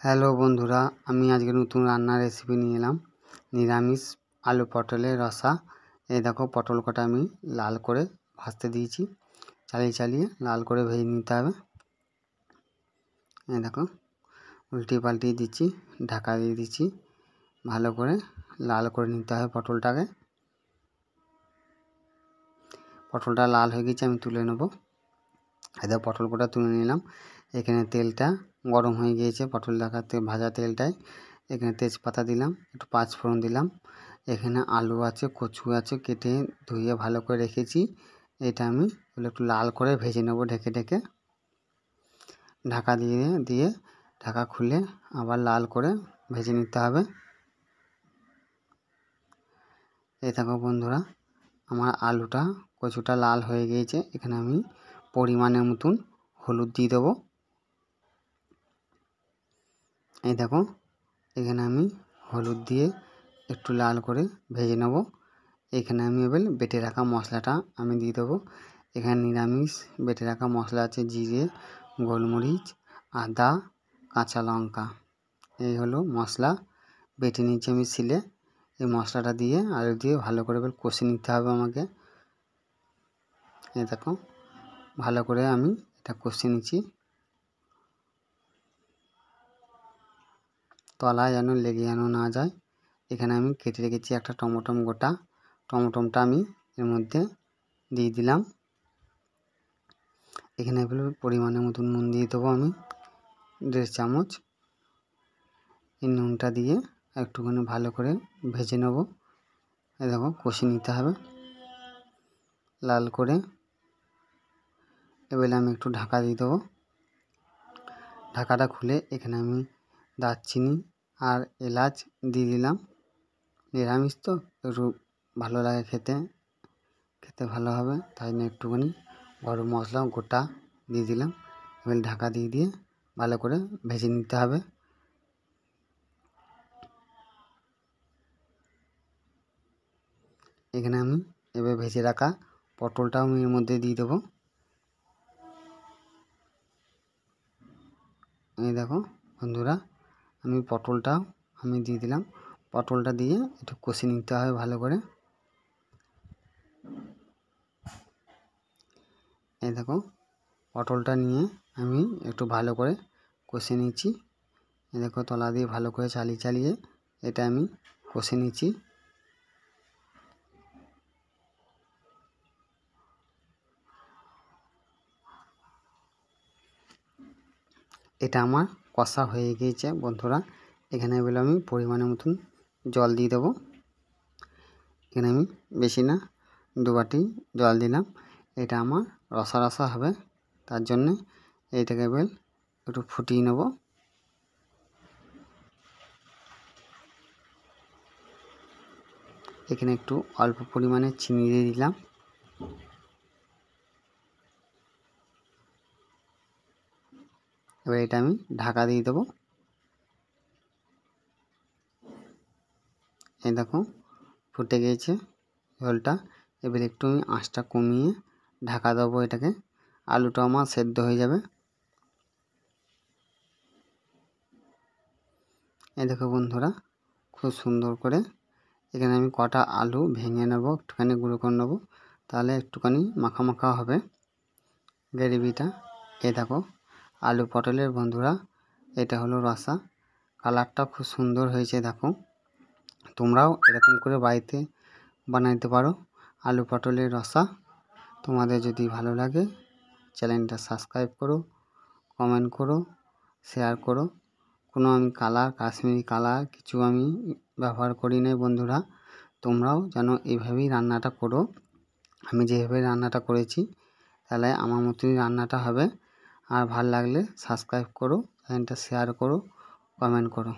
Hello বন্ধুরা, আমি আজকে নতুন রান্নার রেসিপি নিয়ে এলাম। নিরামিষ আলু পটলের রসা। এই দেখো, পটল কটা আমি লাল করে ভাজতে দিয়েছি। চালিয়ে চালিয়ে লাল করে ভেজে নিতে হবে। এই দেখো, উল্টিয়ে পাল্টিয়ে দিচ্ছি, ঢাকা দিয়ে দিচ্ছি। ভালো করে লাল করে নিতে হবে পটলটাকে। পটলটা লাল হয়ে গেছে, আমি তুলে নেব। এই দেখো, পটল কটা তুলে নিলাম। এখানে তেলটা গরম হয়ে গিয়েছে পটল দেখাতে ভাজা তেলটায়। এখানে তেজপাতা দিলাম, একটু পাঁচফোড়ন দিলাম। এখানে আলু আছে, কচু আছে, কেটে ধুয়ে ভালো করে রেখেছি। এটা আমি একটু লাল করে ভেজে নেব ঢেকে ঢেকে। ঢাকা দিয়ে ঢাকা খুলে আবার লাল করে ভেজে নিতে হবে। এই দেখো বন্ধুরা, আমার আলুটা কচুটা লাল হয়ে গিয়েছে। এখানে আমি পরিমাণের মতন হলুদ দিয়ে দেবো। এই দেখো, এখানে আমি হলুদ দিয়ে একটু লাল করে ভেজে নেব। এখানে আমি এবার বেটে রাখা মশলাটা আমি দিয়ে দেবো। এখানে নিরামিষ বেটে রাখা মশলা আছে, জিরে, গোলমরিচ, আদা, কাঁচা লঙ্কা। এই হলো মশলা, বেটে নিচ্ছি আমি শিলে। এই মশলাটা দিয়ে আলু দিয়ে ভালো করে এবার কষে নিতে হবে আমাকে। এই দেখো, ভালো করে আমি এটা কষে নিচ্ছি। তলায় যেন লেগে যেন না যায়। এখানে আমি কেটে রেখেছি একটা টমেটো গোটা। টমেটোটা আমি এর মধ্যে দিয়ে দিলাম। এখানে এগুলো পরিমাণের মতন নুন দিয়ে দেবো আমি 1.5 চামচ। এই নুনটা দিয়ে একটুখানি ভালো করে ভেজে নেব। এই দেখো, কষে নিতে হবে লাল করে। এবারে আমি একটু ঢাকা দিয়ে দেবো। ঢাকাটা খুলে এখানে আমি দারচিনি আর এলাচ দিয়ে দিলাম। নিরামিষ তো একটু ভালো লাগে খেতে ভালো হবে, তাই জন্য একটুখানি গরম মশলা গোটা দিয়ে দিলাম। এবার ঢাকা দিয়ে ভালো করে ভেজে নিতে হবে। এখানে আমি এবার ভেজে রাখা পটলটাও আমি এর মধ্যে দিয়ে দেবো। এই দেখো বন্ধুরা, আমি পটলটাও আমি দিয়ে দিলাম। পটলটা দিয়ে একটু কষে নিতে হবে ভালো করে। এই দেখো, পটলটা নিয়ে আমি একটু ভালো করে কষে নিচ্ছি। এই দেখো, তলা দিয়ে ভালো করে চালিয়ে চালিয়ে এটা আমি কষে নিচ্ছি। এটা আমার কষা হয়ে গিয়েছে বন্ধুরা। এখানে বলে আমি পরিমাণের মতন জল দিয়ে দেবো। এখানে আমি বেশি না 2 বাটি জল দিলাম। এটা আমার রসা রসা হবে, তার জন্যে এইটাকে এবার একটু ফুটিয়ে নেব। এখানে একটু অল্প পরিমাণে চিনি দিয়ে দিলাম। এবার এটা আমি ঢাকা দিয়ে দেবো। এই দেখো, ফুটে গিয়েছে ঝোলটা। এবার একটু আমি আঁচটা কমিয়ে ঢাকা দেবো এটাকে। আলুটা আমার সেদ্ধ হয়ে যাবে। এই দেখো বন্ধুরা, খুব সুন্দর করে এখানে আমি কটা আলু ভেঙে নেব, একটুখানি গুঁড়ো করে নেবো, তাহলে একটুখানি মাখা মাখা হবে গ্রেভিটা। এই দেখো, আলু পটলের বন্ধুরা এটা হলো রসা। কালারটা খুব সুন্দর হয়েছে। দেখো, তোমরাও এরকম করে বাড়িতে বানাইতে পারো আলু পটলের রসা। তোমাদের যদি ভালো লাগে চ্যানেলটা সাবস্ক্রাইব করো, কমেন্ট করো, শেয়ার করো। কোনো আমি কাশ্মীরি কালার কিছু আমি ব্যবহার করি নাই বন্ধুরা। তোমরাও যেন এইভাবেই রান্নাটা করো। আমি যেভাবে রান্নাটা করেছি তাহলে আমার মতনই রান্নাটা হবে। আর ভালো লাগলে সাবস্ক্রাইব করো, চ্যানেলটা শেয়ার করো, কমেন্ট করো।